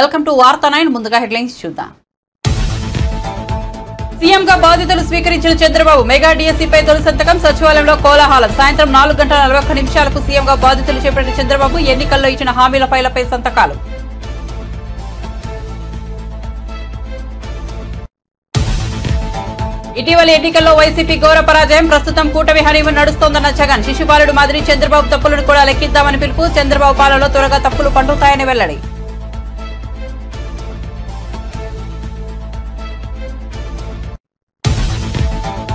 Welcome to వార్తా 9 ముందుగా headlines చూద్దాం. సీఎంగా బాధ్యతలు స్వీకరించిన చంద్రబాబు మెగా డిఎస్సీపై తొలి సంతకం సచివాలయంలో కోలాహలం. సాయంత్రం 4:41 సీఎంగా బాధ్యతలు చేపట్టిన చంద్రబాబు ఎన్నికల్లో ఇచ్చిన హామీల ఫైళ్లపై సంతకాలు. ఇటీవల ఎన్నికల్లో వైసీపీ ఘోర పరాజయం. ప్రస్తుతం కూటమి హనీమూన్ నడుస్తోందన్న జగన్. శిశుపాలుడు మాదిరి చంద్రబాబు తప్పులను కూడా లెక్కిద్దామని పిలుపు. చంద్రబాబు పాలనలో త్వరగా తప్పులు పండుతాయని వెల్లడి.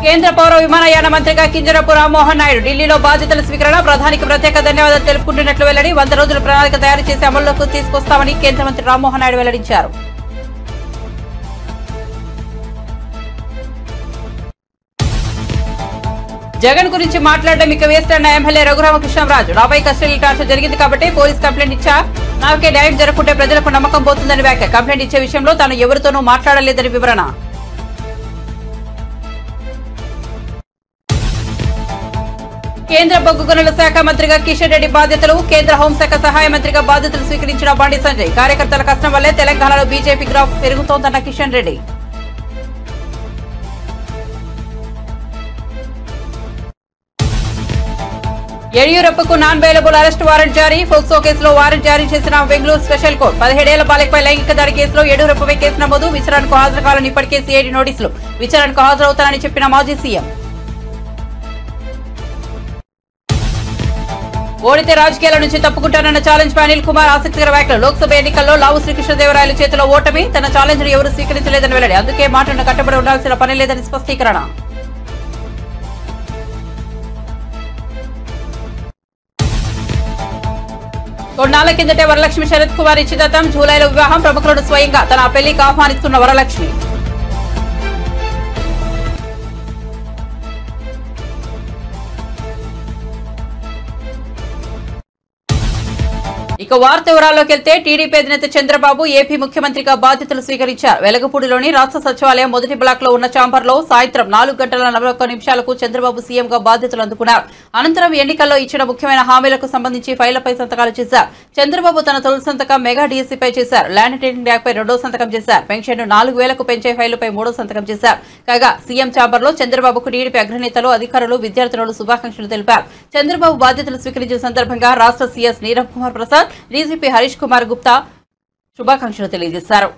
కేంద్ర పౌర విమానయాన మంత్రిగా కింజరాపు రామ్మోహన్ నాయుడు ఢిల్లీలో బాధ్యతల స్వీకరణ. ప్రధానికి ప్రత్యేక ధన్యవాదాలు తెలుపుకుంటున్నట్లు వెల్లడి. 100 రోజుల ప్రణాళిక తయారు చేసి అమల్లోకి తీసుకొస్తామని కేంద్ర మంత్రి రామ్మోహన్ నాయుడు వెల్లడించారు. జగన్ గురించి మాట్లాడడం ఇక వేస్ట్ అన్న ఎమ్మెల్యే రఘురామకృష్ణరాజు. నాపై కస్టడీ టార్చర్ జరిగింది కాబట్టి పోలీస్ కంప్లైంట్ ఇచ్చా. నాకే న్యాయం జరగకుంటే ప్రజలకు నమ్మకం పోతుందని వ్యాఖ్య. కంప్లైంట్ ఇచ్చే విషయంలో తాను ఎవరితోనూ మాట్లాడలేదని వివరణ. కేంద్ర బొగ్గు గనుల శాఖ మంత్రిగా కిషన్ రెడ్డి బాధ్యతలు. కేంద్ర హోంశాఖ సహాయ మంత్రిగా బాధ్యతలు స్వీకరించిన బండి సంజయ్. కార్యకర్తల కష్టం వల్లే తెలంగాణలో బీజేపీ గ్రాఫ్ పెరుగుతోందన్న కిషన్ రెడ్డి. యడియూరప్పకు నాన్ బెయిలబుల్ అరెస్ట్ వారెంట్ జారీ. ఫోక్సో కేసులో వారెంట్ జారీ చేసిన బెంగళూరు స్పెషల్ కోర్టు. 17 ఏళ్ల బాలికపై లైంగిక దాడి కేసులో యడియూరప్పపై కేసు నమోదు. విచారణకు హాజరు కావాలని ఇప్పటికే సిఐడి నోటీసులు. విచారణకు హాజరవుతానని చెప్పిన మాజీ సీఎం. ఓడితే రాజకీయాల నుంచి తప్పుకుంటానన్న ఛాలెంజ్ పై అనిల్ కుమార్ ఆసక్తికర వ్యాఖ్యలు. లోక్సభ ఎన్నికల్లో లావు శ్రీకృష్ణదేవరాయల చేతిలో ఓటమి. తన ఛాలెంజ్ ను ఎవరూ స్వీకరించలేదని వెల్లడి. అందుకే మాటను కట్టుబడి ఉండాల్సిన పని లేదని స్పష్టీకరణ. కొన్నాళ్ల కిందటే వరలక్ష్మి శరత్ కుమార్ ఇచ్చిదత్తం. జూలైలో వివాహం. ప్రముఖులను స్వయంగా తన పెళ్లికి ఆహ్వానిస్తున్న వరలక్ష్మి. ఇక వార్త వివరాల్లోకి వెళ్తే టీడీపీ అధినేత చంద్రబాబు ఏపీ ముఖ్యమంత్రిగా బాధ్యతలు స్వీకరించారు. వెలగపూడిలోని రాష్ట్ర సచివాలయం మొదటి బ్లాక్ లో ఉన్న ఛాంబర్ లో సాయంత్రం 4:41 చంద్రబాబు సీఎంగా బాధ్యతలు అందుకున్నారు. అనంతరం ఎన్నికల్లో ఇచ్చిన ముఖ్యమైన హామీలకు సంబంధించి ఫైళ్లపై సంతకాలు చేశారు. చంద్రబాబు తన తొలి సంతకం మెగా డిఎస్సీపై చేశారు. ల్యాండ్ టైటిలింగ్ యాక్ట్ పై 2వ సంతకం చేశారు. పెన్షన్ 4,000కు పెంచే ఫైలుపై 3వ సంతకం చేశారు. కాగా సీఎం ఛాంబర్ లో చంద్రబాబుకు టీడీపీ అగ్రనేతలు, అధికారులు, విద్యార్థులు శుభాకాంక్షలు తెలిపారు. చంద్రబాబు బాధ్యతలు స్వీకరించిన సందర్భంగా రాష్ట్ర సీఎస్ నీరవ్ కుమార్ ప్రసాద్, డీజీపీ హరీష్ కుమార్ గుప్తా శుభాకాంక్షలు తెలియజేశారు.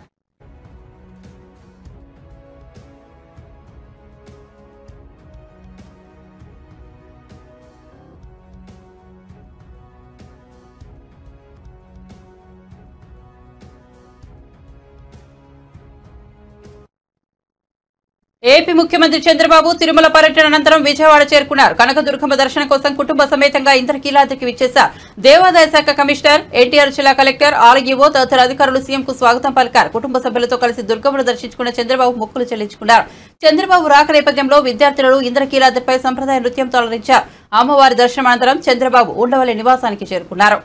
ఏపీ ముఖ్యమంత్రి చంద్రబాబు తిరుమల పర్యటన అనంతరం విజయవాడ చేరుకున్నారు. కనకదుర్గమ్మ దర్శనం కోసం కుటుంబ సమేతంగా ఇంద్రకీలాద్రికి విచ్చేశారు. దేవాదాయ శాఖ కమిషనర్, ఎన్టీఆర్ జిల్లా కలెక్టర్, ఆర్ఈఓ తదితర అధికారులు సీఎంకు స్వాగతం పలికారు. కుటుంబ సభ్యులతో కలిసి దుర్గమ్మను దర్శించుకున్న చంద్రబాబు మొక్కులు చెల్లించుకున్నారు. చంద్రబాబు రాక నేపథ్యంలో విద్యార్థులు ఇంద్రకీలాద్రిపై సంప్రదాయ నృత్యంతో అలరించారు. అమ్మవారి దర్శనం అనంతరం చంద్రబాబు ఉండవల్లి నివాసానికి చేరుకున్నారు.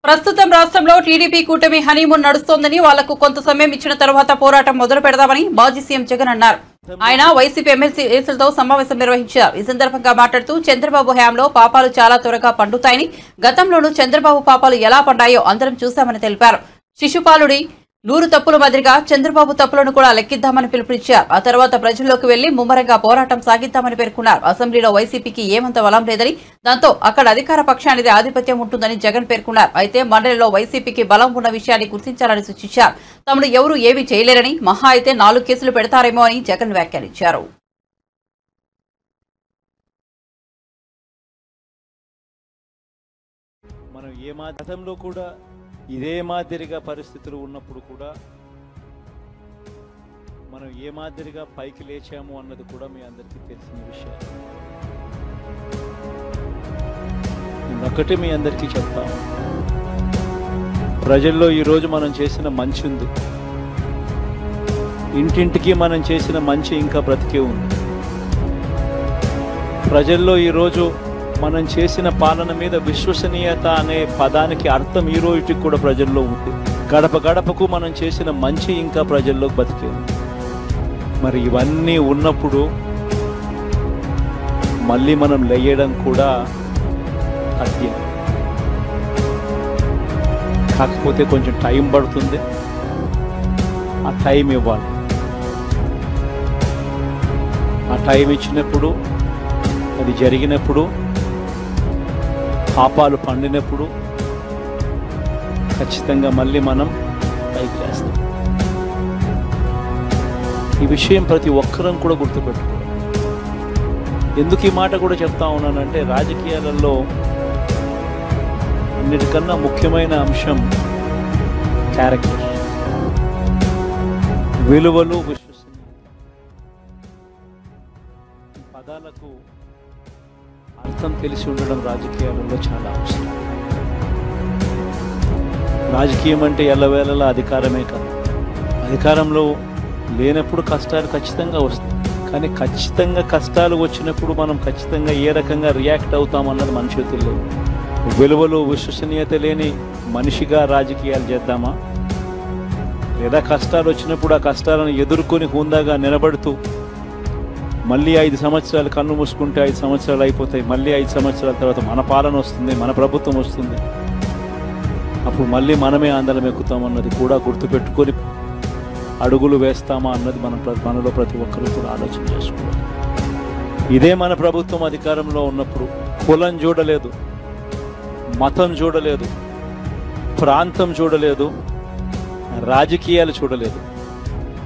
ప్రస్తుతం రాష్ట్రంలో టీడీపీ కూటమి హనీమూన్ నడుస్తోందని, వాళ్లకు కొంత సమయం ఇచ్చిన తర్వాత పోరాటం మొదలు పెడదామని మాజీ సీఎం జగన్ అన్నారు. ఆయన వైసీపీ ఎమ్మెల్సీలతో సమావేశం నిర్వహించారు. ఈ సందర్భంగా మాట్లాడుతూ చంద్రబాబు హయాంలో పాపాలు చాలా త్వరగా పండుతాయని, గతంలోనూ చంద్రబాబు పాపాలు ఎలా పండాయో అందరం చూశామని తెలిపారు. శిశుపాలుడి 100 తప్పుల మాదిరిగా చంద్రబాబు తప్పులను కూడా లెక్కిద్దామని పిలుపునిచ్చారు. ఆ తర్వాత ప్రజల్లోకి వెళ్లి ముమ్మరంగా పోరాటం సాగిద్దామని పేర్కొన్నారు. అసెంబ్లీలో వైసీపీకి ఏమంత బలం లేదని, దాంతో అక్కడ అధికార పక్షానిదే ఆధిపత్యం ఉంటుందని జగన్ పేర్కొన్నారు. అయితే మండలిలో వైసీపీకి బలం ఉన్న విషయాన్ని గుర్తించాలని సూచించారు. తమను ఎవరూ ఏమీ చేయలేరని, మహా అయితే 4 కేసులు పెడతారేమో అని జగన్ వ్యాఖ్యానించారు. మనం గతంలో కూడా ఇదే మాదిరిగా పరిస్థితులు ఉన్నప్పుడు కూడా మనం ఏ మాదిరిగా పైకి లేచాము అన్నది కూడా మీ అందరికీ తెలిసిన విషయం. ఒకటి మీ అందరికీ చెప్తాము, ప్రజల్లో ఈరోజు మనం చేసిన మంచి ఉంది, ఇంటింటికి మనం చేసిన మంచి ఇంకా బ్రతికే ఉంది. ప్రజల్లో ఈరోజు మనం చేసిన పాలన మీద విశ్వసనీయత అనే పదానికి అర్థం ఈ రోజుకి కూడా ప్రజల్లో ఉంది. గడప గడపకు మనం చేసిన మంచి ఇంకా ప్రజల్లో బతికే ఉంది. మరి ఇవన్నీ ఉన్నప్పుడు మళ్ళీ మనం లేయడం కూడా సాధ్యం. కాకపోతే కొంచెం టైం పడుతుంది, ఆ టైం ఇవ్వాలి. ఆ టైం ఇచ్చినప్పుడు, అది జరిగినప్పుడు, పాపాలు పండినప్పుడు ఖచ్చితంగా మళ్ళీ మనం పైకి లేస్తాం. ఈ విషయం ప్రతి ఒక్కరం కూడా గుర్తుపెట్టుకోవాలి. ఎందుకు ఈ మాట కూడా చెప్తా ఉన్నానంటే, రాజకీయాలలో అన్నిటికన్నా ముఖ్యమైన అంశం క్యారెక్టర్, విలువలు, విశ్వసనీయత. ఈ పదాలకు అర్థం తెలిసి ఉండడం రాజకీయాలలో చాలా అవసరం. రాజకీయం అంటే ఎల్లవేళలా అధికారమే కాదు. అధికారంలో లేనప్పుడు కష్టాలు ఖచ్చితంగా వస్తాయి, కానీ ఖచ్చితంగా కష్టాలు వచ్చినప్పుడు మనం ఖచ్చితంగా ఏ రకంగా రియాక్ట్ అవుతామన్నది మన చేతుల్లో. విలువలు, విశ్వసనీయత లేని మనిషిగా రాజకీయాలు చేద్దామా, లేదా కష్టాలు వచ్చినప్పుడు ఆ కష్టాలను ఎదుర్కొని హుందాగా నిలబడుతూ మళ్ళీ 5 సంవత్సరాలు కన్ను మూసుకుంటే 5 సంవత్సరాలు అయిపోతాయి, మళ్ళీ 5 సంవత్సరాల తర్వాత మన పాలన వస్తుంది, మన ప్రభుత్వం వస్తుంది, అప్పుడు మళ్ళీ మనమే ఆందోళన ఎక్కుతామన్నది కూడా గుర్తుపెట్టుకొని అడుగులు వేస్తామా అన్నది మనలో ప్రతి ఒక్కరూ కూడా ఆలోచన చేసుకోవాలి. ఇదే మన ప్రభుత్వం అధికారంలో ఉన్నప్పుడు కులం చూడలేదు, మతం చూడలేదు, ప్రాంతం చూడలేదు, రాజకీయాలు చూడలేదు,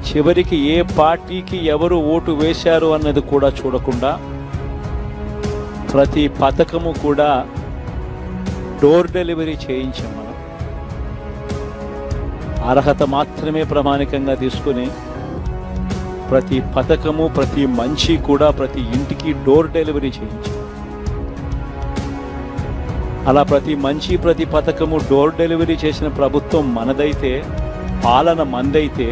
చివరికి ఏ పార్టీకి ఎవరు ఓటు వేశారు అన్నది కూడా చూడకుండా ప్రతి పథకము కూడా డోర్ డెలివరీ చేయించాం. మనం అర్హత మాత్రమే ప్రామాణికంగా తీసుకుని ప్రతి పథకము, ప్రతి మంచి కూడా ప్రతి ఇంటికి డోర్ డెలివరీ చేయించాం. అలా ప్రతి మంచి, ప్రతి పథకము డోర్ డెలివరీ చేసిన ప్రభుత్వం మనదైతే, పాలన మందైతే,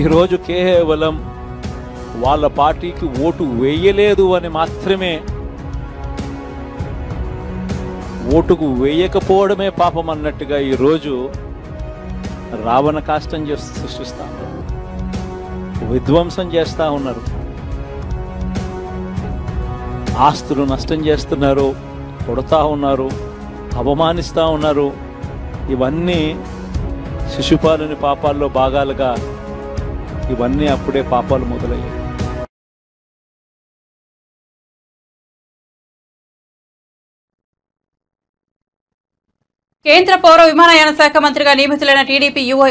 ఈరోజు కేవలం వాళ్ళ పార్టీకి ఓటు వేయలేదు అని మాత్రమే, ఓటుకు వేయకపోవడమే పాపం అన్నట్టుగా ఈరోజు రావణ కాష్టం సృష్టిస్తూ ఉన్నారు, విధ్వంసం చేస్తూ ఉన్నారు, ఆస్తులు నష్టం చేస్తున్నారు, కొడతా ఉన్నారు, అవమానిస్తూ ఉన్నారు. ఇవన్నీ శిశుపాలుని పాపాల్లో భాగాలుగా ఇవన్నీ అప్పుడే పాపాలు మొదలయ్యాయి. కేంద్ర పౌర విమానయాన శాఖ మంత్రిగా నియమితులైన టీడీపీ యువ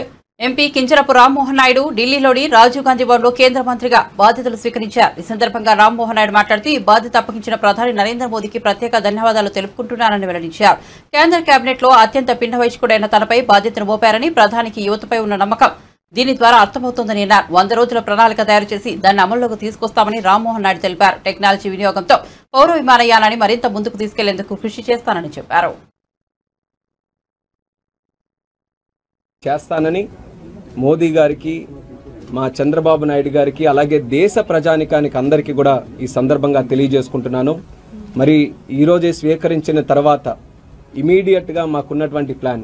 ఎంపీ కింజరపు రామ్మోహన్ నాయుడు ఢిల్లీలోని రాజీవ్ గాంధీ భవన్లో కేంద్ర మంత్రిగా బాధ్యతలు స్వీకరించారు. ఈ సందర్భంగా రామ్మోహన్ నాయుడు మాట్లాడుతూ ఈ బాధ్యత అప్పగించిన ప్రధాని నరేంద్ర మోదీకి ప్రత్యేక ధన్యవాదాలు తెలుపుకుంటున్నారని వెల్లడించారు. కేంద్ర కేబినెట్ లో అత్యంత పిండ వయస్కుడైన తనపై బాధ్యతను మోపారని, ప్రధానికి యువతపై ఉన్న నమ్మకం దీని ద్వారా అర్థమవుతోందని అన్నారు. 100 రోజుల ప్రణాళిక తయారు చేసి దాన్ని అమల్లోకి తీసుకొస్తామని రామ్మోహన్ నాయుడు తెలిపారు. టెక్నాలజీ వినియోగంతో పౌర విమానయానాన్ని మరింత ముందుకు తీసుకెళ్లేందుకు కృషి చేస్తానని చెప్పారు. చేస్తానని మోదీ గారికి, మా చంద్రబాబు నాయుడు గారికి, అలాగే దేశ ప్రజానికానికి అందరికీ కూడా ఈ సందర్భంగా తెలియజేసుకుంటున్నాను. మరి ఈరోజే స్వీకరించిన తర్వాత ఇమీడియట్గా మాకున్నటువంటి ప్లాన్,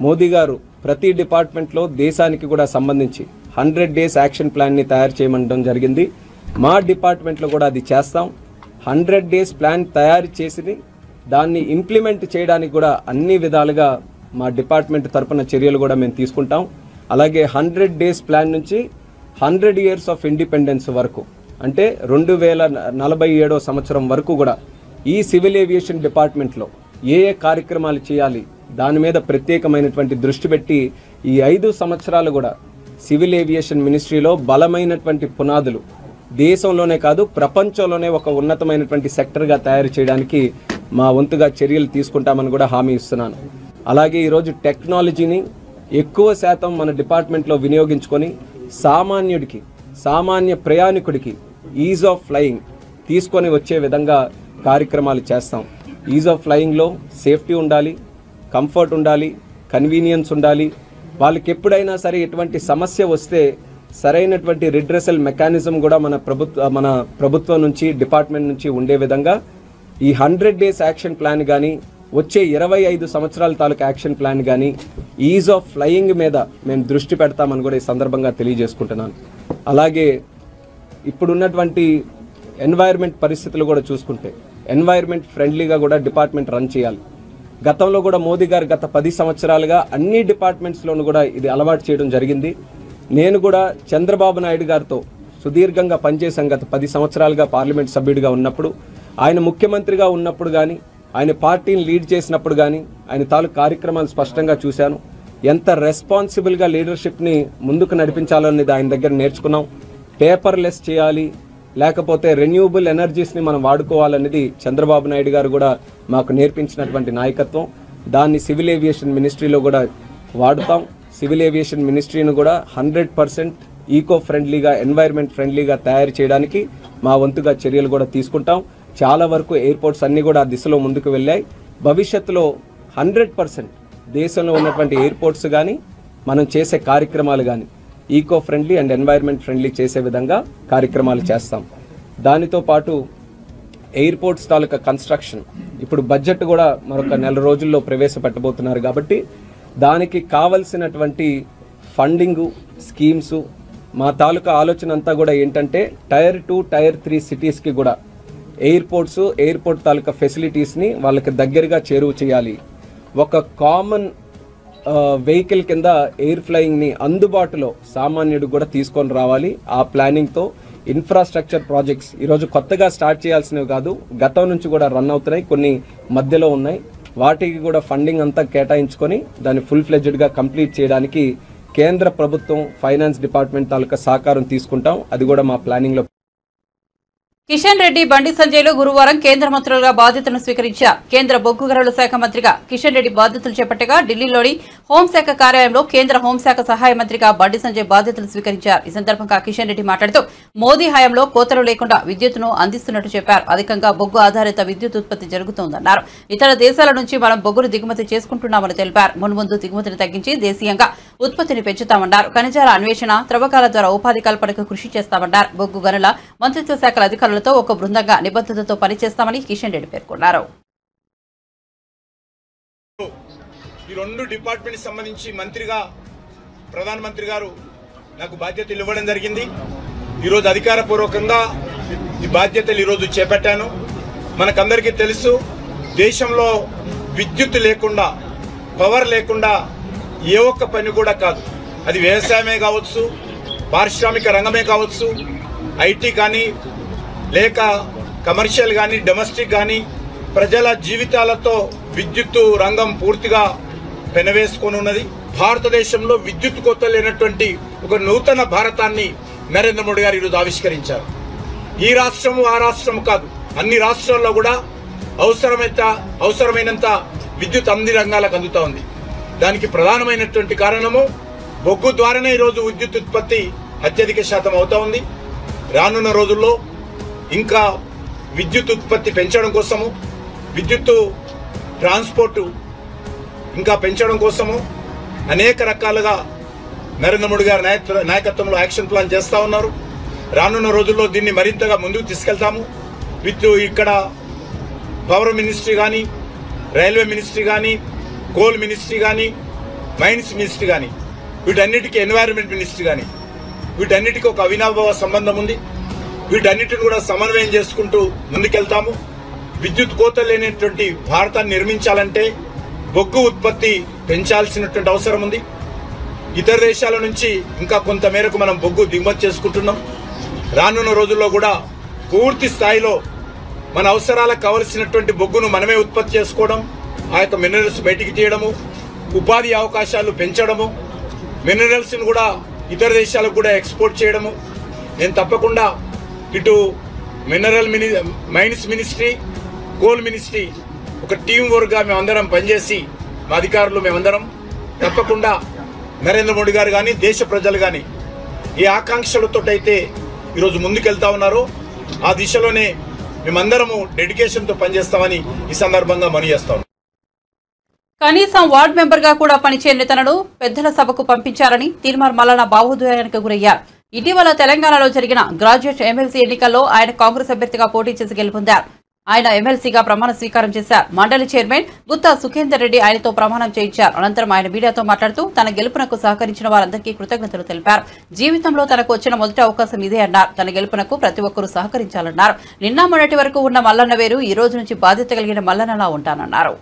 మోదీ గారు ప్రతి డిపార్ట్మెంట్లో దేశానికి కూడా సంబంధించి 100 డేస్ యాక్షన్ ప్లాన్ని తయారు చేయమనడం జరిగింది. మా డిపార్ట్మెంట్లో కూడా అది చేస్తాం. 100 డేస్ ప్లాన్ తయారు చేసి దాన్ని ఇంప్లిమెంట్ చేయడానికి కూడా అన్ని విధాలుగా మా డిపార్ట్మెంట్ తరపున చర్యలు కూడా మేము తీసుకుంటాం. అలాగే 100 డేస్ ప్లాన్ నుంచి 100 ఇయర్స్ ఆఫ్ ఇండిపెండెన్స్ వరకు, అంటే 2047వ సంవత్సరం వరకు కూడా ఈ సివిల్ ఏవియేషన్ డిపార్ట్మెంట్లో ఏ కార్యక్రమాలు చేయాలి దాని మీద ప్రత్యేకమైనటువంటి దృష్టి పెట్టి ఈ 5 సంవత్సరాలు కూడా సివిల్ ఏవియేషన్ మినిస్ట్రీలో బలమైనటువంటి పునాదులు దేశంలోనే కాదు ప్రపంచంలోనే ఒక ఉన్నతమైనటువంటి సెక్టర్గా తయారు చేయడానికి మా వంతుగా చర్యలు తీసుకుంటామని కూడా హామీ ఇస్తున్నాను. అలాగే ఈరోజు టెక్నాలజీని ఎక్కువ శాతం మన డిపార్ట్మెంట్లో వినియోగించుకొని సామాన్య ప్రయాణికుడికి ఈజ్ ఆఫ్ ఫ్లయింగ్ తీసుకొని వచ్చే విధంగా కార్యక్రమాలు చేస్తాం. ఈజ్ ఆఫ్ ఫ్లయింగ్లో సేఫ్టీ ఉండాలి, కంఫర్ట్ ఉండాలి, కన్వీనియన్స్ ఉండాలి. వాళ్ళకి ఎప్పుడైనా సరే ఎటువంటి సమస్య వస్తే సరైనటువంటి రిడ్రెసల్ మెకానిజం కూడా మన ప్రభుత్వం నుంచి డిపార్ట్మెంట్ నుంచి ఉండే విధంగా ఈ 100 days యాక్షన్ ప్లాన్ కానీ వచ్చే 25 సంవత్సరాల తాలూకు యాక్షన్ ప్లాన్ కానీ ఈజ్ ఆఫ్ ఫ్లయింగ్ మీద మేము దృష్టి పెడతామని కూడా ఈ సందర్భంగా తెలియజేసుకుంటున్నాను. అలాగే ఇప్పుడున్నటువంటి ఎన్వైర్న్మెంట్ పరిస్థితులు కూడా చూసుకుంటే ఎన్వైర్న్మెంట్ ఫ్రెండ్లీగా కూడా డిపార్ట్మెంట్ రన్ చేయాలి. గతంలో కూడా మోదీ గారు గత 10 సంవత్సరాలుగా అన్ని డిపార్ట్మెంట్స్లోనూ కూడా ఇది అలవాటు చేయడం జరిగింది. నేను కూడా చంద్రబాబు నాయుడు గారితో సుదీర్ఘంగా పనిచేశాను. గత 10 సంవత్సరాలుగా పార్లమెంట్ సభ్యుడిగా ఉన్నప్పుడు, ఆయన ముఖ్యమంత్రిగా ఉన్నప్పుడు కానీ, ఆయన పార్టీని లీడ్ చేసినప్పుడు కానీ ఆయన తాలూకు కార్యక్రమాలు స్పష్టంగా చూశాను. ఎంత రెస్పాన్సిబుల్గా లీడర్షిప్ని ముందుకు నడిపించాలనేది ఆయన దగ్గర నేర్చుకున్నాం. పేపర్లెస్ చేయాలి, లేకపోతే రెన్యూబుల్ ఎనర్జీస్ని మనం వాడుకోవాలనేది చంద్రబాబు నాయుడు గారు కూడా మాకు నేర్పించినటువంటి నాయకత్వం. దాన్ని సివిల్ ఏవియేషన్ మినిస్ట్రీలో కూడా వాడుతాం. సివిల్ ఏవియేషన్ మినిస్ట్రీని కూడా 100% ఈకో ఫ్రెండ్లీగా, ఎన్వైర్న్మెంట్ ఫ్రెండ్లీగా తయారు చేయడానికి మా వంతుగా చర్యలు కూడా తీసుకుంటాం. చాలా వరకు ఎయిర్పోర్ట్స్ అన్నీ కూడా ఆ దిశలో ముందుకు వెళ్ళాయి. భవిష్యత్తులో 100% దేశంలో ఉన్నటువంటి ఎయిర్పోర్ట్స్ కానీ మనం చేసే కార్యక్రమాలు కానీ eco friendly and environment friendly చేసే విధంగా కార్యక్రమాలు చేస్తాం. దానితో పాటు ఎయిర్పోర్ట్స్ తాలూకా కన్స్ట్రక్షన్ ఇప్పుడు బడ్జెట్ కూడా మరొక 4 రోజుల్లో ప్రవేశపెట్టబోతున్నారు. కాబట్టి దానికి కావలసినటువంటి ఫండింగు, స్కీమ్స్, మా తాలూకా ఆలోచన అంతా కూడా ఏంటంటే Tier 2, Tier 3 సిటీస్కి కూడా ఎయిర్పోర్ట్ తాలూకా ఫెసిలిటీస్ని వాళ్ళకి దగ్గరగా చేరువ చేయాలి. ఒక కామన్ వెహికల్ కింద ఎయిర్ ఫ్లయింగ్ని అందుబాటులో సామాన్యుడు కూడా తీసుకొని రావాలి. ఆ ప్లానింగ్తో ఇన్ఫ్రాస్ట్రక్చర్ ప్రాజెక్ట్స్ ఈరోజు కొత్తగా స్టార్ట్ చేయాల్సినవి కాదు, గతం నుంచి కూడా రన్ అవుతున్నాయి, కొన్ని మధ్యలో ఉన్నాయి. వాటికి కూడా ఫండింగ్ అంతా కేటాయించుకొని దాన్ని ఫుల్ ఫ్లెడ్జ్డ్గా కంప్లీట్ చేయడానికి కేంద్ర ప్రభుత్వం ఫైనాన్స్ డిపార్ట్మెంట్ తాలూకా సహకారం తీసుకుంటాం. అది కూడా మా ప్లానింగ్లో. కిషన్ రెడ్డి, బండి సంజయ్లు గురువారం కేంద్ర మంత్రులుగా బాధ్యతలను స్వీకరించారు. కేంద్ర బొగ్గు గనుల శాఖ మంత్రిగా కిషన్ రెడ్డి బాధ్యతలు చేపట్టగా ఢిల్లీలోని హోంశాఖ కార్యాలయంలో కేంద్ర హోంశాఖ సహాయ మంత్రిగా బండి సంజయ్ బాధ్యతలు స్వీకరించారు. ఈ సందర్భంగా కిషన్ రెడ్డి మాట్లాడుతూ మోదీ హయాంలో కోతలు లేకుండా విద్యుత్తును అందిస్తున్నట్టు చెప్పారు. అధికంగా బొగ్గు ఆధారిత విద్యుత్ ఉత్పత్తి జరుగుతోందన్నారు. ఇతర దేశాల నుంచి మనం బొగ్గును దిగుమతి చేసుకుంటున్నామని తెలిపారు. మున్ముందు దిగుమతిని తగ్గించి దేశీయంగా ఉత్పత్తిని పెంచుతామన్నారు. ఖనిజాల అన్వేషణ, త్రవ్వకాల ద్వారా ఉపాధి కల్పనకు కృషి చేస్తామన్నారు. బొగ్గు గనుల మంత్రిత్వ శాఖల అధికారులు ఒక బృందంగా నిబద్ధతతో పనిచేస్తామని కిషన్ రెడ్డి పేర్కొన్నారు. ఈ 2 డిపార్ట్మెంట్ సంబంధించి మంత్రిగా ప్రధానమంత్రి గారు నాకు బాధ్యతలు ఇవ్వడం జరిగింది. ఈరోజు అధికారపూర్వకంగా ఈ బాధ్యతలు ఈరోజు చేపట్టాను. మనకందరికీ తెలుసు, దేశంలో విద్యుత్ లేకుండా, పవర్ లేకుండా ఏ ఒక్క పని కూడా కాదు. అది వ్యవసాయమే కావచ్చు, పారిశ్రామిక రంగమే కావచ్చు, ఐటీ కానీ, లేక కమర్షియల్ కానీ, డొమెస్టిక్ కానీ, ప్రజల జీవితాలతో విద్యుత్ రంగం పూర్తిగా పెనవేసుకొని ఉన్నది. భారతదేశంలో విద్యుత్ కొత్త లేనటువంటి ఒక నూతన భారతాన్ని నరేంద్ర మోడీ గారు ఈరోజు ఆవిష్కరించారు. ఈ రాష్ట్రము ఆ రాష్ట్రము కాదు, అన్ని రాష్ట్రాల్లో కూడా అవసరమైనంత విద్యుత్ అన్ని రంగాలకు అందుతా ఉంది. దానికి ప్రధానమైనటువంటి కారణము బొగ్గు ద్వారానే ఈరోజు విద్యుత్ ఉత్పత్తి అత్యధిక శాతం అవుతా ఉంది. రానున్న రోజుల్లో ఇంకా విద్యుత్ ఉత్పత్తి పెంచడం కోసము, విద్యుత్ ట్రాన్స్పోర్టు ఇంకా పెంచడం కోసము అనేక రకాలుగా నరేంద్ర మోడీ గారి నాయకత్వంలో యాక్షన్ ప్లాన్ చేస్తూ ఉన్నారు. రానున్న రోజుల్లో దీన్ని మరింతగా ముందుకు తీసుకెళ్తాము. ఇక్కడ పవర్ మినిస్ట్రీ కానీ, రైల్వే మినిస్ట్రీ కానీ, కోల్ మినిస్ట్రీ కానీ, మైన్స్ మినిస్ట్రీ కానీ, వీటన్నిటికీ ఎన్వైరన్మెంట్ మినిస్ట్రీ కానీ, వీటన్నిటికీ ఒక అవినాభావ సంబంధం ఉంది. వీటన్నిటిని కూడా సమన్వయం చేసుకుంటూ ముందుకెళ్తాము. విద్యుత్ కోత లేనటువంటి భారతాన్ని నిర్మించాలంటే బొగ్గు ఉత్పత్తి పెంచాల్సినటువంటి అవసరం ఉంది. ఇతర దేశాల నుంచి ఇంకా కొంత మేరకు మనం బొగ్గు దిగుమతి చేసుకుంటున్నాం. రానున్న రోజుల్లో కూడా పూర్తి స్థాయిలో మన అవసరాలకు కావలసినటువంటి బొగ్గును మనమే ఉత్పత్తి చేసుకోవడం, ఆ యొక్క మినరల్స్ బయటికి తీయడము, ఉపాధి అవకాశాలు పెంచడము, మినరల్స్ని కూడా ఇతర దేశాలకు కూడా ఎక్స్పోర్ట్ చేయడము. నేను తప్పకుండా ఇటు మైన్స్ మినిస్ట్రీ, కోల్ మినిస్ట్రీ ఒక టీం వర్క్గా మేమందరం పనిచేసి మా అధికారులు మేమందరం తప్పకుండా నరేంద్ర మోడీ గారు కానీ దేశ ప్రజలు కానీ ఏ ఆకాంక్షలతోటైతే ఈరోజు ముందుకెళ్తా ఉన్నారో ఆ దిశలోనే మేమందరము డెడికేషన్తో పనిచేస్తామని ఈ సందర్భంగా మనవి చేస్తాం. కనీసం వార్డు మెంబర్ గా కూడా పనిచేయని నేతలను పెద్దల సభకు పంపించారని తీన్మార్ మల్లన్న భావోద్వేగానికి గురయ్యారు. ఇటీవల తెలంగాణలో జరిగిన గ్రాడ్యుయేట్ ఎమ్మెల్సీ ఎన్నికల్లో ఆయన కాంగ్రెస్ అభ్యర్థిగా పోటీ చేసి గెలుపొందారు. ఆయన ఎమ్మెల్సీగా ప్రమాణ స్వీకారం చేశారు. మండలి చైర్మన్ గుత్తా సుఖేందర్ రెడ్డి ఆయనతో ప్రమాణం చేయించారు. అనంతరం ఆయన మీడియాతో మాట్లాడుతూ తన గెలుపునకు సహకరించిన వారందరికీ కృతజ్ఞతలు తెలిపారు. జీవితంలో తనకు వచ్చిన మొదటి అవకాశం ఇదే అన్నారు. తన గెలుపునకు ప్రతి ఒక్కరూ సహకరించాలన్నారు. నిన్న మొన్నటి వరకు ఉన్న మల్లన్న వేరు, ఈ రోజు నుంచి బాధ్యత కలిగిన మల్లన్నలా ఉంటానన్నారు.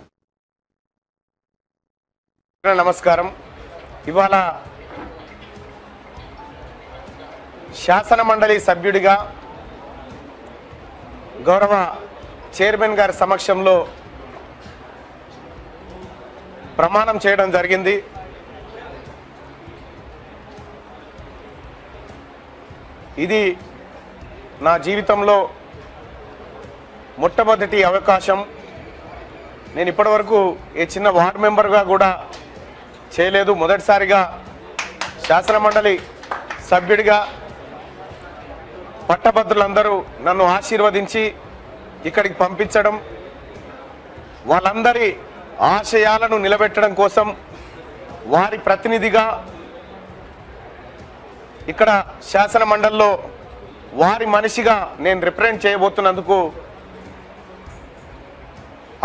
నమస్కారం. ఇవాళ శాసన మండలి సభ్యుడిగా గౌరవ చైర్మన్ గారి సమక్షంలో ప్రమాణం చేయడం జరిగింది. ఇది నా జీవితంలో మొట్టమొదటి అవకాశం. నేను ఇప్పటివరకు ఏ చిన్న వార్డు మెంబర్గా కూడా చేయలేదు. మొదటిసారిగా శాసన మండలి సభ్యుడిగా పట్టభద్రులందరూ నన్ను ఆశీర్వదించి ఇక్కడికి పంపించడం, వాళ్ళందరి ఆశయాలను నిలబెట్టడం కోసం వారి ప్రతినిధిగా ఇక్కడ శాసన మండలిలో వారి మనిషిగా నేను రిప్రజెంట్ చేయబోతున్నందుకు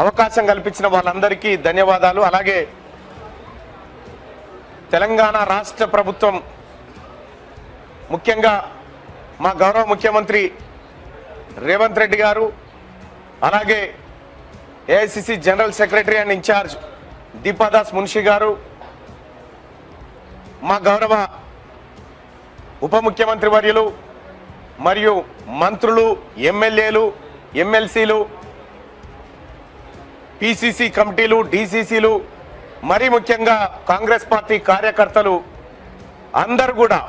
అవకాశం కల్పించిన వాళ్ళందరికీ ధన్యవాదాలు. అలాగే తెలంగాణ రాష్ట్ర ప్రభుత్వం, ముఖ్యంగా మా గౌరవ ముఖ్యమంత్రి రేవంత్ రెడ్డి గారు, అలాగే AICC general secretary and incharge Deepadas Munshi garu, మా గౌరవ ఉప ముఖ్యమంత్రి వర్యులు మరియు మంత్రులు, ఎమ్మెల్యేలు, ఎమ్మెల్సీలు, పిసిసి కమిటీలు, డిసిసిలు, మరీ ముఖ్యంగా కాంగ్రెస్ పార్టీ కార్యకర్తలు అందరూ కూడా,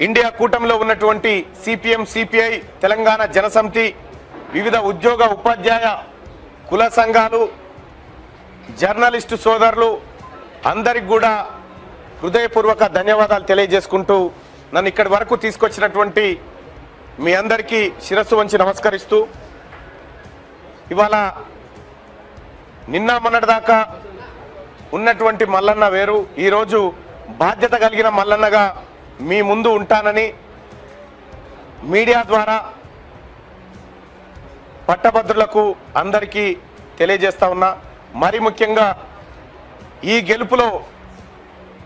ఇండియా కూటమిలో ఉన్నటువంటి సిపిఎం, సిపిఐ, తెలంగాణ జనసమితి, వివిధ ఉద్యోగ ఉపాధ్యాయ కుల సంఘాలు, జర్నలిస్టు సోదరులు అందరికి కూడా హృదయపూర్వక ధన్యవాదాలు తెలియజేసుకుంటూ నన్ను ఇక్కడి వరకు తీసుకొచ్చినటువంటి మీ అందరికీ శిరస్సు వంచి నమస్కరిస్తూ, ఇవాళ నిన్న మొన్నటిదాకా ఉన్నటువంటి మల్లన్న వేరు, ఈరోజు బాధ్యత కలిగిన మల్లన్నగా మీ ముందు ఉంటానని మీడియా ద్వారా పట్టభద్రులకు అందరికీ తెలియజేస్తా ఉన్నా. మరి ముఖ్యంగా ఈ గెలుపులో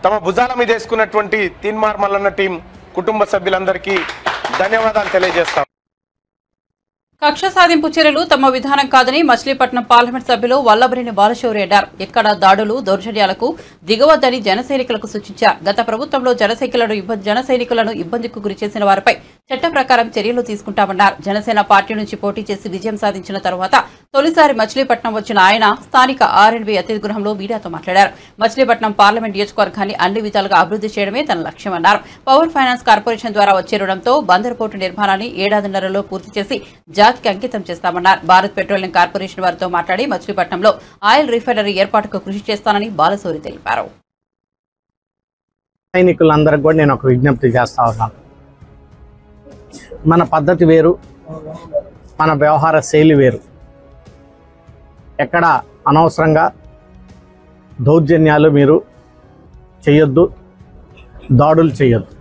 తమ భుజాల మీద వేసుకున్నటువంటి తీన్మార్ మల్లన్న టీం కుటుంబ సభ్యులందరికీ ధన్యవాదాలు తెలియజేస్తాం. కక్ష సాధింపు చర్యలు తమ విధానం కాదని మచిలీపట్నం పార్లమెంట్ సభ్యులు వల్లభనేని బాలశౌరి అన్నారు. ఎక్కడ దాడులు, దౌర్జన్యాలకు దిగవద్దని జన సైనికులకు సూచించారు. గత ప్రభుత్వంలో జన సైనికులను ఇబ్బందికి గురి చేసిన వారిపై చట్ట ప్రకారం చర్యలు తీసుకుంటామన్నారు. జనసేన పార్టీ నుంచి పోటీ చేసి విజయం సాధించిన తరువాత తొలిసారి మచిలీపట్నం వచ్చిన ఆయన స్థానిక ఆర్ఎండ్బి అతిథి గృహంలో మీడియాతో మాట్లాడారు. మచిలీపట్నం పార్లమెంట్ నియోజకవర్గాన్ని అన్ని విధాలుగా అభివృద్ధి చేయడమే తన లక్ష్యమన్నారు. పవర్ ఫైనాన్స్ కార్పొరేషన్ ద్వారా వచ్చే రుణంతో బందరు పోర్టు నిర్మాణాన్ని ఏడాదిన్నరలో పూర్తి చేసి జాతికి అంకితం చేస్తామన్నారు. భారత్ పెట్రోలియం కార్పొరేషన్ వారితో మాట్లాడి మచిలీపట్నంలో ఆయిల్ రిఫైనరీ ఏర్పాటుకు కృషి చేస్తానని బాలశౌరి తెలిపారు. సైనికులందరికీ కూడా నేను ఒక విజ్ఞప్తి చేస్తా ఉన్నాను. మన పద్ధతి వేరు, మన వ్యవహార శైలి వేరు. ఎక్కడ అనవసరంగా దౌర్జన్యాలు మీరు చేయొద్దు, దాడులు చేయొద్దు.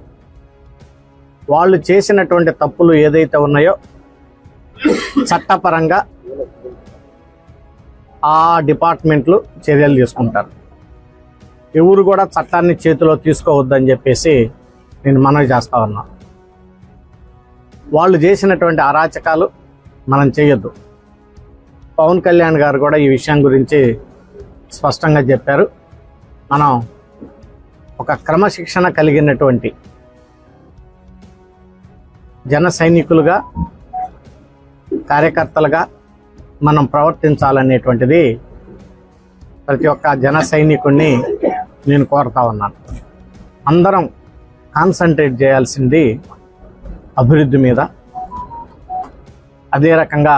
వాళ్ళు చేసినటువంటి తప్పులు ఏదైతే ఉన్నాయో చట్టపరంగా ఆ డిపార్ట్మెంట్లు చర్యలు తీసుకుంటారు. ఎవరు కూడా చట్టాన్ని చేతిలో తీసుకోవద్దని చెప్పేసి నేను మనవి చేస్తా ఉన్నా. వాళ్ళు చేసినటువంటి అరాచకాలు మనం చేయొద్దు. పవన్ కళ్యాణ్ గారు కూడా ఈ విషయం గురించి స్పష్టంగా చెప్పారు. మనం ఒక క్రమశిక్షణ కలిగినటువంటి జన సైనికులుగా, కార్యకర్తలుగా మనం ప్రవర్తించాలనేటువంటిది ప్రతి ఒక్క జన సైనికుడిని నేను కోరుతా ఉన్నాను. అందరం కాన్సన్ట్రేట్ చేయాల్సింది అభివృద్ధి మీద. అదే రకంగా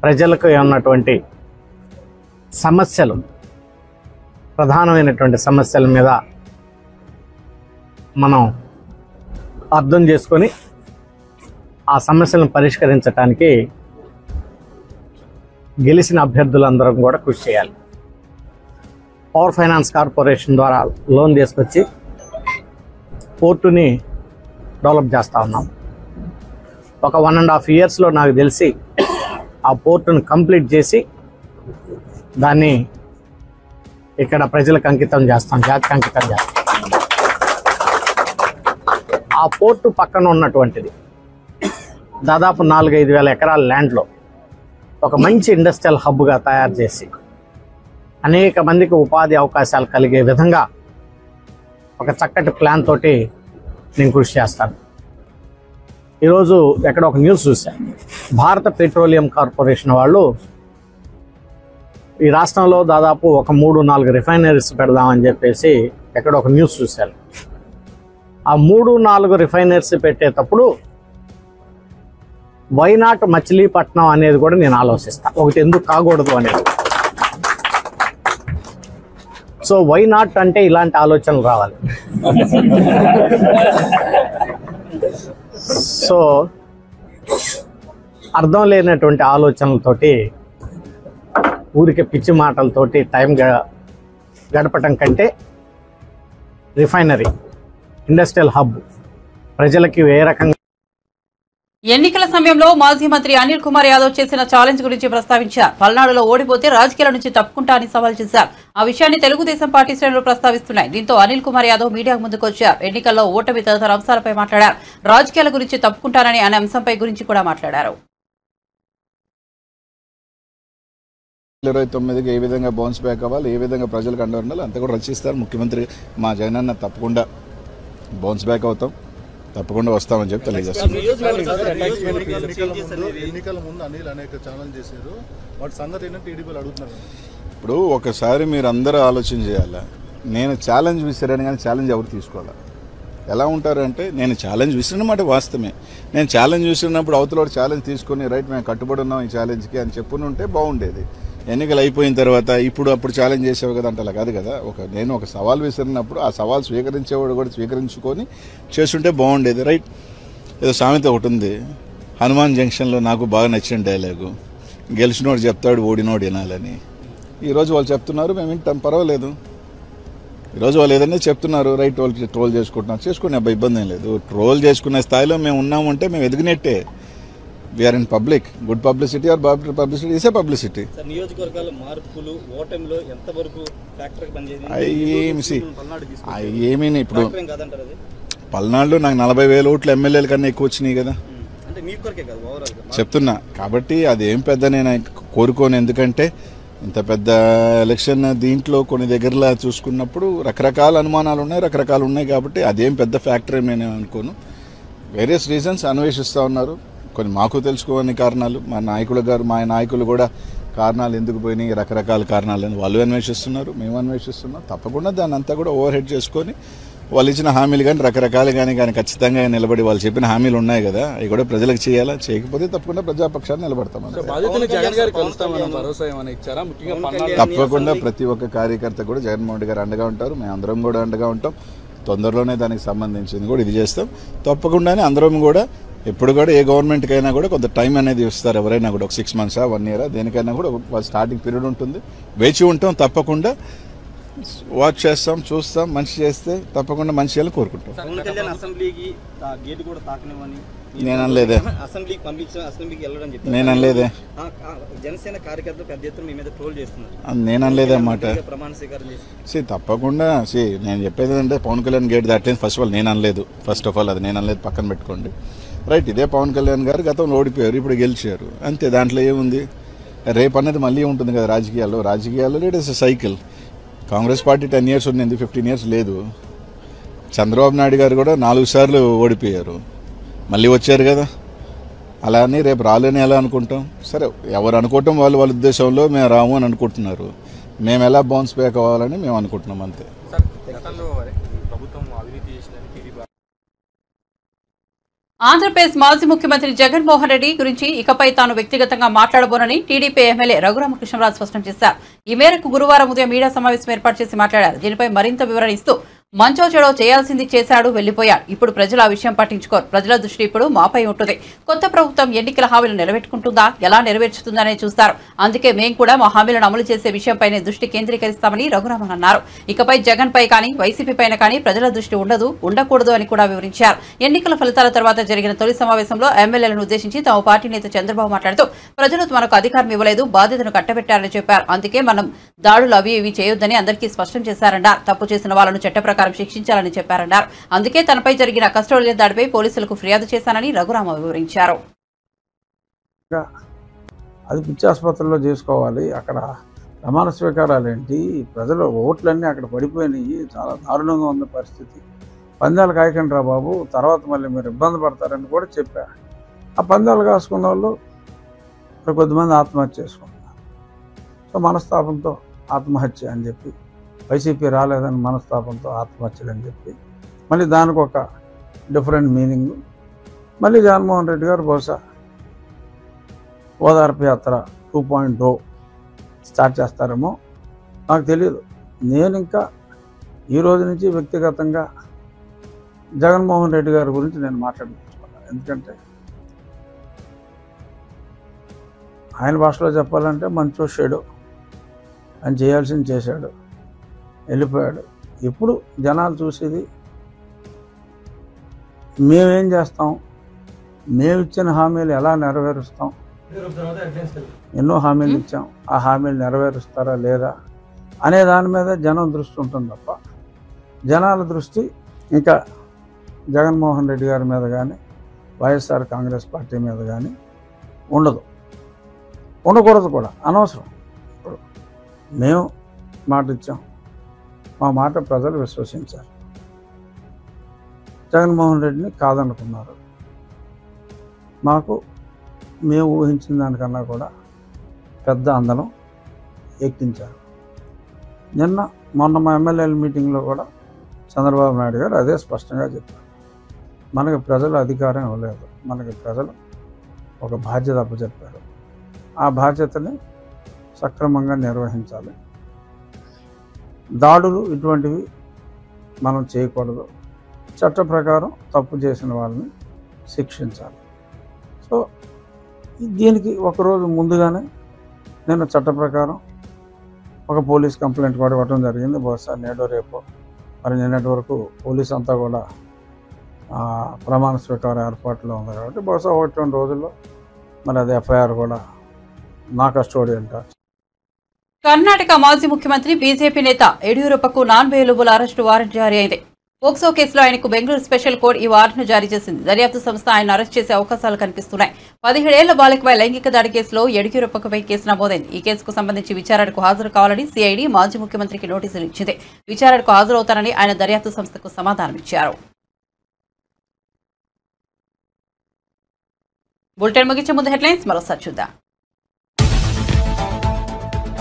ప్రజలకు ఉన్నటువంటి సమస్యలు, ప్రధానమైనటువంటి సమస్యల మీద మనం అర్థం చేసుకొని ఆ సమస్యలను పరిష్కరించడానికి గెలిచిన అభ్యర్థులందరం కూడా కృషి చేయాలి. పవర్ ఫైనాన్స్ కార్పొరేషన్ ద్వారా లోన్ తీసుకొచ్చి పోర్టుని డెవలప్ చేస్తూ ఉన్నాం. ఒక 1.5 yearsలో నాకు తెలిసి ఆ పోర్టును కంప్లీట్ చేసి దాన్ని ఇక్కడ ప్రజలకు అంకితం చేస్తాం, జాతికి అంకితం చేస్తాం. ఆ పోర్టు పక్కన ఉన్నటువంటిది దాదాపు 4-5 వేల ఎకరాల ల్యాండ్లో ఒక మంచి ఇండస్ట్రియల్ హబ్గా తయారు చేసి అనేక మందికి ఉపాధి అవకాశాలు కలిగే విధంగా ఒక చక్కటి ప్లాన్ తోటి నేను కృషి చేస్తాను. ఈరోజు ఎక్కడ ఒక న్యూస్ చూశాను, భారత పెట్రోలియం కార్పొరేషన్ వాళ్ళు ఈ రాష్ట్రంలో దాదాపు ఒక 3-4 రిఫైనరీస్ పెడదామని చెప్పేసి ఎక్కడ ఒక న్యూస్ చూశాను. ఆ 3-4 రిఫైనరీస్ పెట్టేటప్పుడు వైనాట్ మచిలీపట్నం అనేది కూడా నేను ఆలోచిస్తాను. ఒకటి ఎందుకు కాకూడదు అనేది. సో వైనాట్ అంటే ఇలాంటి ఆలోచనలు రావాలి. సో అర్థం లేనటువంటి ఆలోచనలతోటి, ఊరికి పిచ్చి మాటలతోటి టైం గడపటం కంటే రిఫైనరీ, ఇండస్ట్రియల్ హబ్ ప్రజలకి ఏ రకంగా. ఎన్నికల సమయంలో మాజీ మంత్రి అనిల్ కుమార్ యాదవ్ చేసిన ఛాలెంజ్ గురించి ప్రస్తావించారు. పల్నాడులో ఓడిపోతే రాజకీయాల నుంచి తప్పుకుంటా అని సవాల్ చేశారు. ఆ విషయాన్ని తెలుగుదేశం పార్టీ శ్రేణులు ప్రస్తావిస్తున్నాయి. దీంతో అనిల్ కుమార్ యాదవ్ మీడియాకు ముందుకొచ్చారు. ఎన్నికల్లో ఓటమి తదితర అంశాలపై మాట్లాడారు. రాజకీయాల గురించి తప్పుకుంటానని అనే అంశంపై గురించి కూడా మాట్లాడారు. 29కి ఏ విధంగా బౌన్స్ బ్యాక్ అవ్వాలి, ఏ విధంగా ప్రజలకు అండ ఉండాలి అంతా కూడా రచిస్తారు. ముఖ్యమంత్రి మా జగనన్న తప్పకుండా బౌన్స్ బ్యాక్ అవుతాం, తప్పకుండా వస్తామని చెప్పి తెలియజేస్తాం. ఇప్పుడు ఒకసారి మీరు అందరూ ఆలోచన చేయాలా. నేను ఛాలెంజ్ విసిరాను కానీ ఛాలెంజ్ ఎవరు తీసుకోవాలా? ఎలా ఉంటారంటే, నేను ఛాలెంజ్ విసిరినమాట వాస్తవమే. నేను ఛాలెంజ్ విసిరినప్పుడు అవతల ఛాలెంజ్ తీసుకొని రైట్ మేము కట్టుబడి ఉన్నాం ఈ ఛాలెంజ్కి అని చెప్పుని ఉంటే బాగుండేది. ఎన్నికలు అయిపోయిన తర్వాత అప్పుడు ఛాలెంజ్ చేసేవి కదా అంటే అలా కాదు కదా. నేను ఒక సవాల్ విసిరినప్పుడు ఆ సవాల్ స్వీకరించేవాడు కూడా స్వీకరించుకొని చేస్తుంటే బాగుండేది. రైట్, ఏదో సామెత ఒకటి ఉంది, హనుమాన్ జంక్షన్లో నాకు బాగా నచ్చిన డైలాగు, గెలిచినోడు చెప్తాడు ఓడినోడు వినాలని. ఈరోజు వాళ్ళు చెప్తున్నారు, మేము వింటాం, పర్వాలేదు. ఈరోజు వాళ్ళు ఏదైనా చెప్తున్నారు, రైట్, వాళ్ళు ట్రోల్ చేసుకుంటున్నారు, చేసుకునే అబ్బాయి ఇబ్బంది ఏం లేదు. ట్రోల్ చేసుకునే స్థాయిలో మేము ఉన్నామంటే మేము ఎదిగినట్టే. We're in public. Good publicity or bad publicity is a publicity. నియోజకవర్గాల మార్పులు ఓటమిలో ఎంతవరకు ఫ్యాక్టర్ పనిచేసింది? ఏమీ ఇప్పుడు పల్నాడులో నాకు 40,000 ఓట్లు ఎమ్మెల్యేల కన్నా ఎక్కువ వచ్చినాయి కదా చెప్తున్నా. కాబట్టి అదేం పెద్ద నేను కోరుకోను. ఎందుకంటే ఇంత పెద్ద ఎలక్షన్ దీంట్లో కొన్ని దగ్గరలా చూసుకున్నప్పుడు రకరకాల అనుమానాలు ఉన్నాయి, రకరకాలు ఉన్నాయి. కాబట్టి అదేం పెద్ద ఫ్యాక్టర్ నేను అనుకోను. వేరియస్ రీజన్స్ అన్వేషిస్తూ ఉన్నారు. కొన్ని మాకు తెలుసుకోని కారణాలు, మా నాయకులు కూడా కారణాలు ఎందుకు పోయినాయి, రకరకాల కారణాలని వాళ్ళు అన్వేషిస్తున్నారు, మేము అన్వేషిస్తున్నాం. తప్పకుండా దాన్ని అంతా కూడా ఓవర్ హెడ్ చేసుకొని వాళ్ళు ఇచ్చిన హామీలు కానీ రకరకాలు కానీ ఖచ్చితంగా నిలబడి వాళ్ళు చెప్పిన హామీలు ఉన్నాయి కదా, అవి కూడా ప్రజలకు చేయాలా. చేయకపోతే తప్పకుండా ప్రజాపక్షాన్ని నిలబడతాం. తప్పకుండా ప్రతి ఒక్క కార్యకర్త కూడా జగన్మోహన్ రెడ్డి గారు అండగా ఉంటారు, మేము అందరం కూడా అండగా ఉంటాం. తొందరలోనే దానికి సంబంధించింది కూడా ఇది చేస్తాం. తప్పకుండానే అందరం కూడా ఎప్పుడు కూడా ఏ గవర్నమెంట్కైనా కూడా కొంత టైం అనేది ఇస్తారు. ఎవరైనా కూడా ఒక 6 months 1 year దేనికైనా కూడా స్టార్టింగ్ పీరియడ్ ఉంటుంది. వేచి ఉంటాం, తప్పకుండా వాచ్ చేస్తాం, చూస్తాం. మంచి చేస్తే తప్పకుండా మంచి చేయాలని కోరుకుంటాం. నేను అనలేదే, నేను అనలేదే, నేను అనలేదే అన్నమాట. తప్పకుండా నేను చెప్పేది అంటే పవన్ కళ్యాణ్ గేట్ దాటింది ఫస్ట్ ఆఫ్ ఆల్ నేను అనలేదు. ఫస్ట్ ఆఫ్ ఆల్ అది నేను అనలేదు, పక్కన పెట్టుకోండి. రైట్, ఇదే పవన్ కళ్యాణ్ గారు గతంలో ఓడిపోయారు, ఇప్పుడు గెలిచారు, అంతే. దాంట్లో ఏముంది? రేపు అనేది మళ్ళీ ఉంటుంది కదా రాజకీయాల్లో it is cycle. Congress party 10 years ఉంది, 15 years లేదు. చంద్రబాబు నాయుడు గారు కూడా 4 సార్లు ఓడిపోయారు, మళ్ళీ వచ్చారు కదా. అలా అని రేపు రాలేని ఎలా అనుకుంటాం? సరే, ఎవరు అనుకోవటం వాళ్ళ ఉద్దేశంలో మేము రాము అని అనుకుంటున్నారు. మేము ఎలా బౌన్స్ బ్యాక్ అవ్వాలని మేము అనుకుంటున్నాం, అంతే. ఆంధ్రప్రదేశ్ మాజీ ముఖ్యమంత్రి జగన్మోహన్ రెడ్డి గురించి ఇకపై తాను వ్యక్తిగతంగా మాట్లాడబోనని టీడీపీ ఎమ్మెల్యే రఘురామకృష్ణరాజు స్పష్టం చేశారు. ఈ మేరకు గురువారం ఉదయం మీడియా సమావేశం ఏర్పాటు చేసి మాట్లాడారు. దీనిపై మరింత వివరణ ఇస్తూ మంచో చెడో చేయాల్సింది చేశాడు, వెళ్లిపోయాడు. ఇప్పుడు ప్రజలు ఆ విషయం పట్టించుకోరు. ప్రజల దృష్టి ఇప్పుడు మాపై ఉంటుంది. కొత్త ప్రభుత్వం ఎన్నికల హామీలు నిలబెట్టుకుంటుందా, ఎలా నెరవేర్చుతుందనే చూస్తారు. అందుకే మేం కూడా మా హామీలను అమలు చేసే విషయంపైనే దృష్టి కేంద్రీకరిస్తామని రఘురామన్ అన్నారు. ఇకపై జగన్ పై కానీ వైసీపీ పైన కానీ ప్రజల దృష్టి ఉండకూడదు అని కూడా వివరించారు. ఎన్నికల ఫలితాల తర్వాత జరిగిన తొలి సమావేశంలో ఎమ్మెల్యేలను ఉద్దేశించి తమ పార్టీ నేత చంద్రబాబు మాట్లాడుతూ ప్రజలు మనకు అధికారం ఇవ్వలేదు, బాధ్యతను కట్టబెట్టారని చెప్పారు. అందుకే మనం దాడులు అవి ఇవి చేయొద్దని అందరికీ స్పష్టం చేశారన్నారు. తప్పు చేసిన వాళ్లను చట్ట ప్రకారం శిక్షించాలని చెప్పారన్నారు. అందుకే తనపై జరిగిన కస్టోడియల్ దాడిపై పోలీసులకు ఫిర్యాదు చేశానని రఘురామ వివరించారు. అది పిచ్చి ఆసుపత్రిలో చేసుకోవాలి. అక్కడ ప్రమాణ స్వీకారాలు ఏంటి, ప్రజల ఓట్లన్నీ అక్కడ పడిపోయినాయి. చాలా దారుణంగా ఉన్న పరిస్థితి. పందాలు కాయకండి రా బాబు, తర్వాత మళ్ళీ మీరు ఇబ్బంది పడతారని కూడా చెప్పారు. ఆ పందాలు కాసుకున్న వాళ్ళు కొద్దిమంది ఆత్మహత్య చేసుకుంటున్నారు. సో మనస్తాపంతో ఆత్మహత్య అని చెప్పి, వైసీపీ రాలేదని మనస్తాపంతో ఆత్మహత్యలు అని చెప్పి, మళ్ళీ దానికి ఒక డిఫరెంట్ మీనింగ్. మళ్ళీ జగన్మోహన్ రెడ్డి గారు బహుశా ఓదార్పు యాత్ర 2.0 స్టార్ట్ చేస్తారేమో, నాకు తెలియదు. నేను ఇంకా ఈ రోజు నుంచి వ్యక్తిగతంగా జగన్మోహన్ రెడ్డి గారి గురించి నేను మాట్లాడుకుంటున్నాను. ఎందుకంటే ఆయన భాషలో చెప్పాలంటే మంచో షేడో, ఆయన చేయాల్సింది చేశాడు, వెళ్ళిపోయాడు. ఇప్పుడు జనాలు చూసేది మేమేం చేస్తాం, మేము ఇచ్చిన హామీలు ఎలా నెరవేరుస్తాం. ఎన్నో హామీలు ఇచ్చాం, ఆ హామీలు నెరవేరుస్తారా లేదా అనే దాని మీద జనం దృష్టి ఉంటుంది తప్ప జనాల దృష్టి ఇంకా జగన్మోహన్ రెడ్డి గారి మీద కానీ వైఎస్ఆర్ కాంగ్రెస్ పార్టీ మీద కానీ ఉండకూడదు కూడా, అనవసరం. ఇప్పుడు మేము మాట ఇచ్చాం, మా మాట ప్రజలు విశ్వసించారు. జగన్మోహన్ రెడ్డిని కాదనుకున్నారు. మాకు మేము ఊహించిన దానికన్నా కూడా పెద్ద అందలం ఎక్కించారు. మొన్న మా ఎమ్మెల్యేల మీటింగ్లో కూడా చంద్రబాబు నాయుడు గారు అదే స్పష్టంగా చెప్పారు. మనకి ప్రజలు అధికారం ఇవ్వలేదు, మనకి ప్రజలు ఒక బాధ్యత అప్పచెప్పారు. ఆ బాధ్యతని సక్రమంగా నిర్వహించాలి. దాడులు ఇటువంటివి మనం చేయకూడదు. చట్ట ప్రకారం తప్పు చేసిన వాళ్ళని శిక్షించాలి. సో దీనికి ఒకరోజు ముందుగానే నేను చట్ట ప్రకారం ఒక పోలీస్ కంప్లైంట్ కూడా ఇవ్వడం జరిగింది. బహుశా నేడో రేపో మరి నిన్నటి వరకు పోలీస్ అంతా కూడా ప్రమాణ స్వీకార ఏర్పాట్లో ఉంది కాబట్టి బహుశా 1-2 రోజుల్లో మరి అది ఎఫ్ఐఆర్ కూడా నా కస్టోడియల్ టార్చ్. కర్ణాటక మాజీ ముఖ్యమంత్రి బీజేపీ నేత యడియూరప్పకు నాన్ బెయిలబుల్ అరెస్టు వారెంట్ జారీ అయింది. పోక్సో కేసులో ఆయనకు బెంగళూరు స్పెషల్ కోర్టు ఈ వారెంట్ను జారీ చేసింది. దర్యాప్తు సంస్థ ఆయన అరెస్ట్ చేసే అవకాశాలు కనిపిస్తున్నాయి. 17 ఏళ్ల బాలికపై లైంగిక దాడి కేసులో యడియూరప్పపై కేసు నమోదైంది. ఈ కేసుకు సంబంధించి విచారణకు హాజరు కావాలని సిఐడి మాజీ ముఖ్యమంత్రికి నోటీసులు ఇచ్చింది. విచారణకు హాజరవుతారని ఆయన దర్యాప్తు సంస్థకు సమాధానమిచ్చారు. బులెటిన్ ముగించే ముందు హెడ్లైన్స్ మరోసారి చూద్దాం.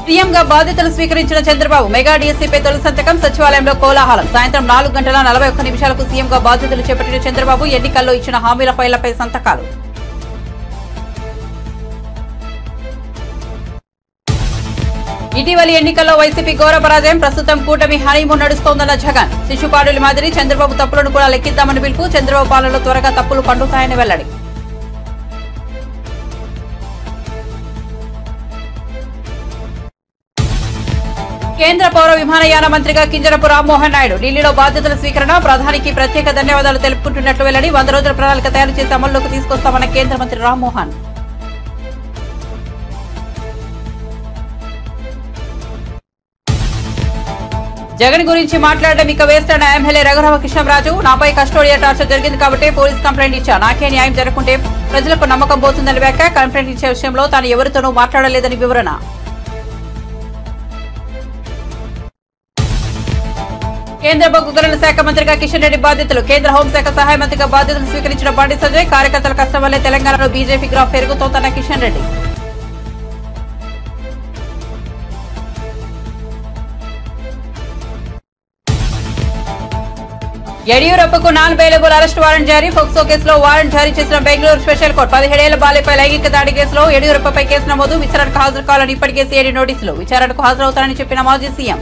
సీఎంగా బాధ్యతలు స్వీకరించిన చంద్రబాబు మెగా డీఎస్సీపై తొలి సంతకం. సచివాలయంలో కోలాహలం. సాయంత్రం 4:41 సీఎంగా బాధ్యతలు చేపట్టిన చంద్రబాబు ఎన్నికల్లో ఇచ్చిన హామీల ఫైళ్లపై సంతకాలు. ఇటీవలి ఎన్నికల్లో వైసీపీ ఘోర పరాజయం. ప్రస్తుతం కూటమి హనీమూన్ నడుస్తోందన్న జగన్. శిశుపాడుల మాదిరి చంద్రబాబు తప్పులను కూడా లెక్కిద్దామని పిలుపు. చంద్రబాబు పాలనలో త్వరగా తప్పులు పండుతాయని వెల్లడి. కేంద్ర పౌర విమానయాన మంత్రిగా కింజరపు రామ్మోహన్ నాయుడు ఢిల్లీలో బాధ్యతల స్వీకరణ. ప్రధానికి ప్రత్యేక ధన్యవాదాలు తెలుపుకుంటున్నట్లు వెల్లడి. 100 రోజుల ప్రణాళిక తయారు చేసి అమల్లోకి తీసుకొస్తామన్న కేంద్ర మంత్రి రామ్మోహన్. జగన్ గురించి మాట్లాడడం ఇక వేస్ట్ అన్న ఎమ్మెల్యే రఘురామకృష్ణరాజు. నాపై కస్టోడియల్ టార్చర్ జరిగింది కాబట్టి పోలీస్ కంప్లైంట్ ఇచ్చా. నాకే న్యాయం జరగకుంటే ప్రజలకు నమ్మకం పోతుందని వ్యాఖ్య. కంప్లైంట్ ఇచ్చే విషయంలో తాను ఎవరితోనూ మాట్లాడలేదని వివరణ. కేంద్ర బొగ్గు గనుల శాఖ మంత్రిగా కిషన్ రెడ్డి బాధ్యతలు. కేంద్ర హోంశాఖ సహాయ మంత్రిగా బాధ్యతలు స్వీకరించిన బండి సంజయ్. కార్యకర్తల కష్టం వల్లే తెలంగాణలో బీజేపీ గ్రాఫ్ పెరుగుతోందన్న కిషన్ రెడ్డి. యడియూరప్పకు నాన్ బెయిలబుల్ అరెస్ట్ వారెంట్ జారీ. ఫోక్సో కేసులో వారెంట్ జారీ చేసిన బెంగళూరు స్పెషల్ కోర్టు. 17 ఏళ్ల బాలిపై లైంగిక దాడి కేసులో యడియూరప్పపై కేసు నమోదు. విచారణకు హాజరు కావాలని ఇప్పటికే సిఐడి నోటీసులు. విచారణకు హాజరవుతారని చెప్పిన మాజీ సీఎం.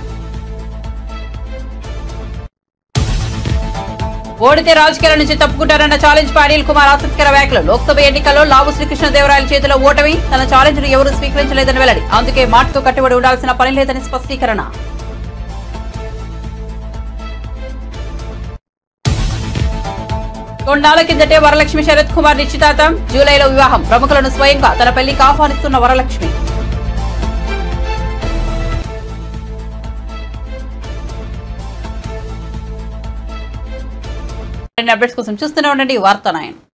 ఓడితే రాజకీయాల నుంచి తప్పుకుంటారన్న ఛాలెంజ్ పై అనిల్ కుమార్ ఆసక్తికర వ్యాఖ్యలు. లోక్సభ ఎన్నికల్లో లావు శ్రీకృష్ణదేవరాయల చేతిలో ఓటమి. తన ఛాలెంజ్ ను ఎవరూ స్వీకరించలేదని వెల్లడి. అందుకే మాటతో కట్టుబడి ఉండాల్సిన పని లేదని స్పష్టీకరణ. కొన్నాళ్ల కిందటే వరలక్ష్మి శరత్ కుమార్ నిశ్చితార్థం. జూలైలో వివాహం. ప్రముఖులను స్వయంగా తన పెళ్లికి ఆహ్వానిస్తున్న వరలక్ష్మి. అప్డేట్స్ కోసం చూస్తూనే ఉండండి వార్తా9.